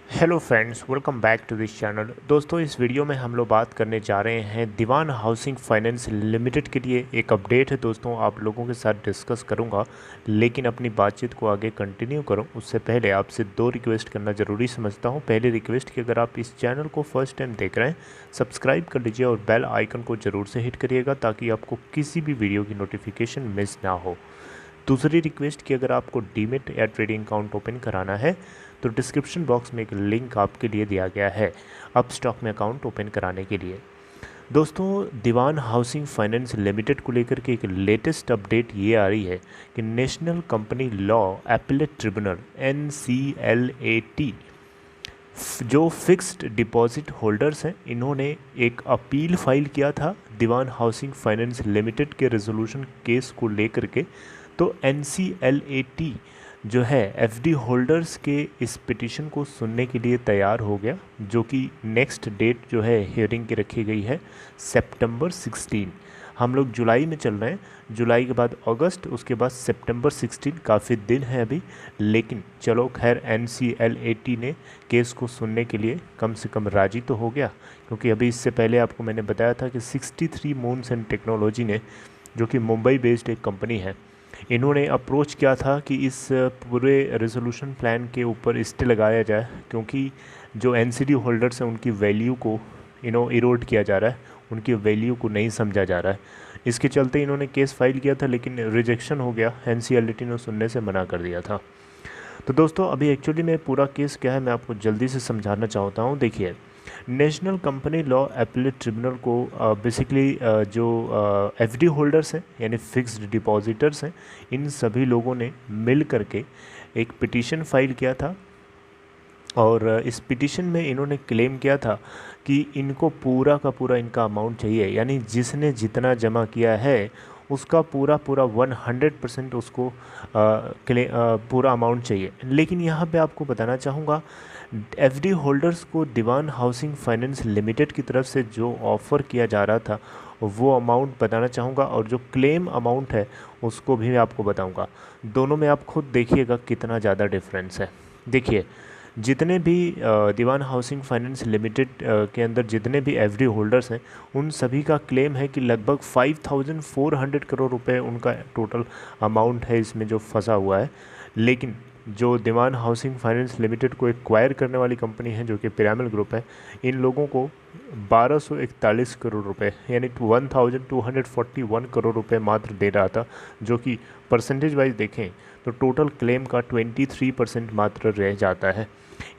Hello friends, welcome back to this channel. दोस्तों, इस video में हम लोग बात करने जा रहे हैं दीवान हाउसिंग फाइनेंस लिमिटेड के लिए एक अपडेट है। दोस्तों, आप लोगों के साथ डिस्कस करूंगा, लेकिन अपनी बातचीत को आगे कंटिन्यू करूं उससे पहले आपसे दो रिक्वेस्ट करना ज़रूरी समझता हूं। पहली रिक्वेस्ट कि अगर आप इस चैनल को फर्स्ट टाइम देख रहे हैं, सब्सक्राइब कर लीजिए और बेल आइकन को ज़रूर से हिट करिएगा ताकि आपको किसी भी वीडियो की नोटिफिकेशन मिस ना हो। दूसरी रिक्वेस्ट कि अगर आपको डीमेट या ट्रेडिंग अकाउंट ओपन कराना है तो डिस्क्रिप्शन बॉक्स में एक लिंक आपके लिए दिया गया है अप स्टॉक में अकाउंट ओपन कराने के लिए। दोस्तों, दीवान हाउसिंग फाइनेंस लिमिटेड को लेकर के एक लेटेस्ट अपडेट ये आ रही है कि national company law appellate tribunal NCLAT जो फिक्स्ड डिपॉजिट होल्डर्स हैं, इन्होंने एक अपील फाइल किया था दीवान हाउसिंग फाइनेंस लिमिटेड के रेजोल्यूशन केस को लेकर के। तो NCLAT जो है एफडी होल्डर्स के इस पिटीशन को सुनने के लिए तैयार हो गया, जो कि नेक्स्ट डेट जो है हियरिंग की रखी गई है सितंबर 16। हम लोग जुलाई में चल रहे हैं, जुलाई के बाद अगस्त, उसके बाद सितंबर 16, काफ़ी दिन है अभी। लेकिन चलो खैर, NCLAT ने केस को सुनने के लिए कम से कम राजी तो हो गया, क्योंकि अभी इससे पहले आपको मैंने बताया था कि 63 मून्स एंड टेक्नोलॉजी ने, जो कि मुंबई बेस्ड एक कंपनी है, इन्होंने अप्रोच किया था कि इस पूरे रेजोल्यूशन प्लान के ऊपर स्टे लगाया जाए, क्योंकि जो NCD होल्डर्स हैं उनकी वैल्यू को इरोड किया जा रहा है, उनकी वैल्यू को नहीं समझा जा रहा है। इसके चलते इन्होंने केस फाइल किया था, लेकिन रिजेक्शन हो गया, NCLAT ने सुनने से मना कर दिया था। तो दोस्तों, अभी एक्चुअली में पूरा केस क्या है मैं आपको जल्दी से समझाना चाहता हूँ। देखिए, national company law appellate tribunal को बेसिकली जो एफडी होल्डर्स हैं यानी फिक्स्ड डिपॉजिटर्स हैं, इन सभी लोगों ने मिल करके एक पिटीशन फाइल किया था। और इस पिटीशन में इन्होंने क्लेम किया था कि इनको पूरा का पूरा इनका अमाउंट चाहिए, यानी जिसने जितना जमा किया है उसका पूरा पूरा 100% उसको पूरा अमाउंट चाहिए। लेकिन यहाँ पे आपको बताना चाहूँगा, एफडी होल्डर्स को दीवान हाउसिंग फाइनेंस लिमिटेड की तरफ से जो ऑफ़र किया जा रहा था वो अमाउंट बताना चाहूँगा, और जो क्लेम अमाउंट है उसको भी मैं आपको बताऊँगा। दोनों में आप खुद देखिएगा कितना ज़्यादा डिफरेंस है। देखिए, जितने भी दीवान हाउसिंग फाइनेंस लिमिटेड के अंदर जितने भी एफडी होल्डर्स हैं, उन सभी का क्लेम है कि लगभग 5400 करोड़ रुपए उनका टोटल अमाउंट है इसमें जो फंसा हुआ है। लेकिन जो दीवान हाउसिंग फाइनेंस लिमिटेड को एक्वायर करने वाली कंपनी है, जो कि पिरामिल ग्रुप है, इन लोगों को 1241 करोड़ रुपए यानी 1241 करोड़ रुपए मात्र दे रहा था, जो कि परसेंटेज वाइज देखें तो टोटल क्लेम का 23% मात्र रह जाता है।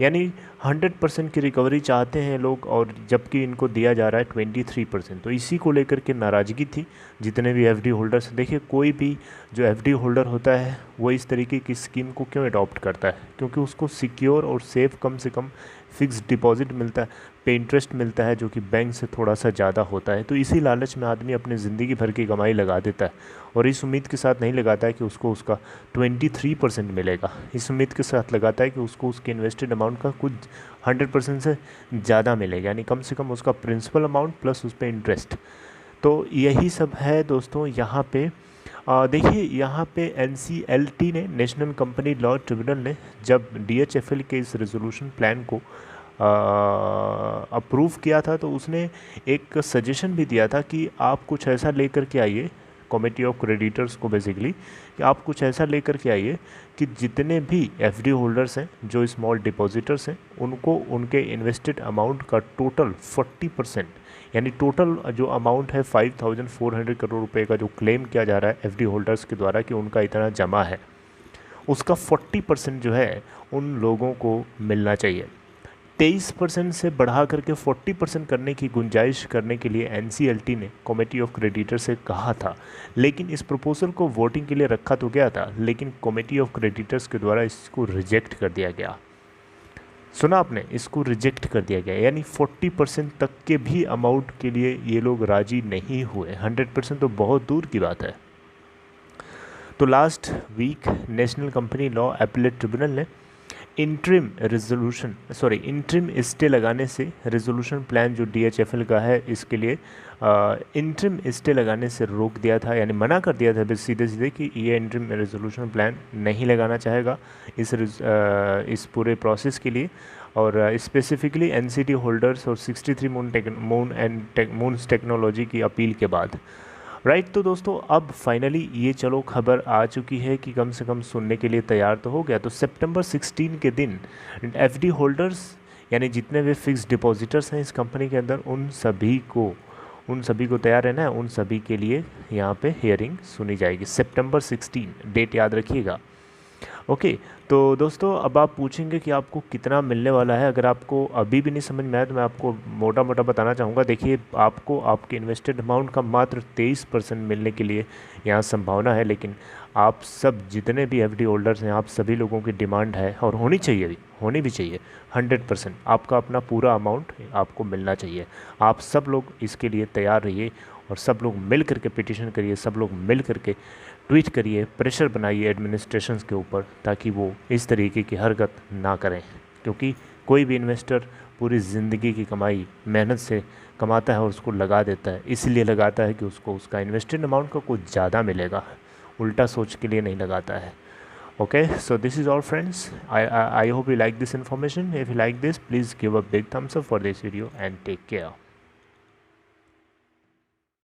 यानी 100% की रिकवरी चाहते हैं लोग, और जबकि इनको दिया जा रहा है 23%। तो इसी को लेकर के नाराज़गी थी जितने भी एफडी होल्डर्स। देखिए, कोई भी जो एफडी होल्डर होता है वो इस तरीके की स्कीम को क्यों अडॉप्ट करता है, क्योंकि उसको सिक्योर और सेफ कम से कम फिक्स डिपॉजिट मिलता है, पे इंटरेस्ट मिलता है, जो कि बैंक से थोड़ा सा ज़्यादा होता है। तो इसी लालच में आदमी अपनी ज़िंदगी भर की कमाई लगा देता है, और इस उम्मीद के साथ नहीं लगाता है कि उसको उसका 23% मिलेगा। इस उम्मीद के साथ लगाता है कि उसको उसके इन्वेस्टेड अमाउंट का कुछ 100% से ज़्यादा मिलेगा, यानी कम से कम उसका प्रिंसिपल अमाउंट प्लस उस पर इंटरेस्ट। तो यही सब है दोस्तों यहाँ पे। देखिए, यहाँ पे NCLT ने, नेशनल कंपनी लॉ ट्रिब्यूनल ने, जब DHFL के इस रेजोल्यूशन प्लान को अप्रूव किया था, तो उसने एक सजेशन भी दिया था कि आप कुछ ऐसा लेकर के आइए, कमेटी ऑफ क्रेडिटर्स को बेसिकली, कि आप कुछ ऐसा लेकर के आइए कि जितने भी एफडी होल्डर्स हैं, जो स्मॉल डिपॉजिटर्स हैं, उनको उनके इन्वेस्टेड अमाउंट का टोटल 40%, यानी टोटल जो अमाउंट है 5400 करोड़ रुपए का जो क्लेम किया जा रहा है एफडी होल्डर्स के द्वारा कि उनका इतना जमा है, उसका 40% जो है उन लोगों को मिलना चाहिए। 23% से बढ़ा करके 40% करने की गुंजाइश करने के लिए NCLT ने कमेटी ऑफ क्रेडिटर से कहा था। लेकिन इस प्रपोजल को वोटिंग के लिए रखा तो गया था, लेकिन कमेटी ऑफ क्रेडिटर्स के द्वारा इसको रिजेक्ट कर दिया गया। सुना आपने, इसको रिजेक्ट कर दिया गया, यानी 40% तक के भी अमाउंट के लिए ये लोग राजी नहीं हुए। 100% तो बहुत दूर की बात है। तो last week national company law appellate tribunal ने इंट्रिम स्टे लगाने से रेजोल्यूशन प्लान जो DHFL का है इसके लिए इंट्रिम स्टे लगाने से रोक दिया था, यानी मना कर दिया था सीधे सीधे कि ये इंट्रिम रेजोल्यूशन प्लान नहीं लगाना चाहेगा इस पूरे प्रोसेस के लिए। और स्पेसिफिकली NCT होल्डर्स और 63 मून्स टेक्नोलॉजी की अपील के बाद। राइट, तो दोस्तों अब फाइनली ये चलो खबर आ चुकी है कि कम से कम सुनने के लिए तैयार तो हो गया। तो सितंबर 16 के दिन FD होल्डर्स यानी जितने भी फिक्स डिपॉजिटर्स हैं इस कंपनी के अंदर उन सभी को तैयार रहना है, उन सभी के लिए यहाँ पे हियरिंग सुनी जाएगी। सितंबर 16 डेट याद रखिएगा। ओके, तो दोस्तों अब आप पूछेंगे कि आपको कितना मिलने वाला है। अगर आपको अभी भी नहीं समझ में आया तो मैं आपको मोटा मोटा बताना चाहूँगा। देखिए, आपको आपके इन्वेस्टेड अमाउंट का मात्र 23% मिलने के लिए यहाँ संभावना है, लेकिन आप सब जितने भी FD होल्डर्स हैं आप सभी लोगों की डिमांड है और होनी भी चाहिए 100% आपका अपना पूरा अमाउंट आपको मिलना चाहिए। आप सब लोग इसके लिए तैयार रहिए और सब लोग मिल करके पिटिशन करिए, सब लोग मिल करके ट्वीट करिए, प्रेशर बनाइए एडमिनिस्ट्रेशंस के ऊपर ताकि वो इस तरीके की हरकत ना करें। क्योंकि कोई भी इन्वेस्टर पूरी ज़िंदगी की कमाई मेहनत से कमाता है और उसको लगा देता है, इसलिए लगाता है कि उसको उसका इन्वेस्टेड अमाउंट का कुछ ज़्यादा मिलेगा, उल्टा सोच के लिए नहीं लगाता है। Okay, so this is all friends. I hope you like this information. If you like this, please give a big thumbs up for this video and take care.